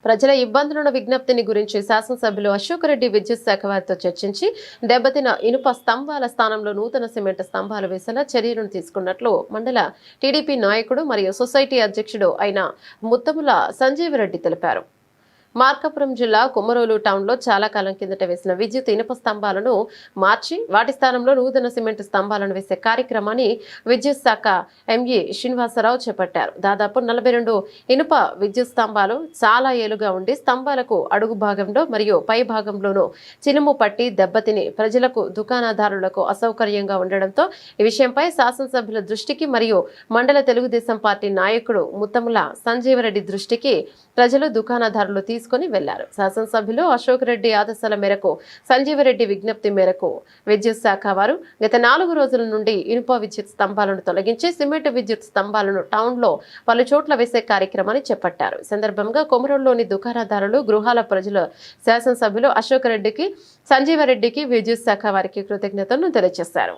ప్రజల ఇబ్బందులను విజ్ఞప్తిని గురించి శాసనసభ్యులు అశోక్ రెడ్డి విద్యుత్ శాఖ వారితో చర్చించి దెబ్బతిన ఇనుప స్తంభాల స్థానంలో నూతన సిమెంట్ స్తంభాలు వేసేలా చర్యలను తీసుకున్నట్లు మండల టీడీపీ నాయకుడు మరియు సొసైటీ అధ్యక్షుడు అయిన ముత్తముల సంజీవరెడ్డి తెలిపారు. మార్కాపురం జిల్లా కొమరోలు టౌన్లో చాలా కాలం కిందట వేసిన విద్యుత్ ఇనుప స్తంభాలను మార్చి వాటి స్థానంలో నూతన సిమెంట్ స్తంభాలను వేసే కార్యక్రమాన్ని విద్యుత్ శాఖ ఎంఈ శ్రీనివాసరావు చేపట్టారు. దాదాపు 42 ఇనుప విద్యుత్ స్తంభాలు చాలా ఏలుగా ఉండి స్తంభాలకు అడుగు భాగంలో మరియు పై భాగంలోనూ చిలుము పట్టి దెబ్బతిని ప్రజలకు దుకాణదారులకు అసౌకర్యంగా ఉండడంతో ఈ విషయంపై శాసనసభ్యుల దృష్టికి మరియు మండల తెలుగుదేశం పార్టీ నాయకుడు ముత్తముల సంజీవరెడ్డి దృష్టికి ప్రజలు దుకాణదారులు తీసుకుని వెళ్లారు. శాసనసభ్యులు అశోక్ రెడ్డి ఆదేశాల మేరకు సంజీవరెడ్డి విజ్ఞప్తి మేరకు విద్యుత్ శాఖ వారు గత 4 రోజుల నుండి ఇనుప విద్యుత్ స్తంభాలను తొలగించి సిమెంట్ విద్యుత్ స్తంభాలను టౌన్ లో పలు చోట్ల వేసే కార్యక్రమాన్ని చేపట్టారు. ఈ సందర్భంగా కొమరంలోని దుకాణదారులు గృహాల ప్రజలు శాసనసభ్యులు అశోక్ రెడ్డికి సంజీవరెడ్డికి విద్యుత్ శాఖ వారికి కృతజ్ఞతలను తెలియజేశారు.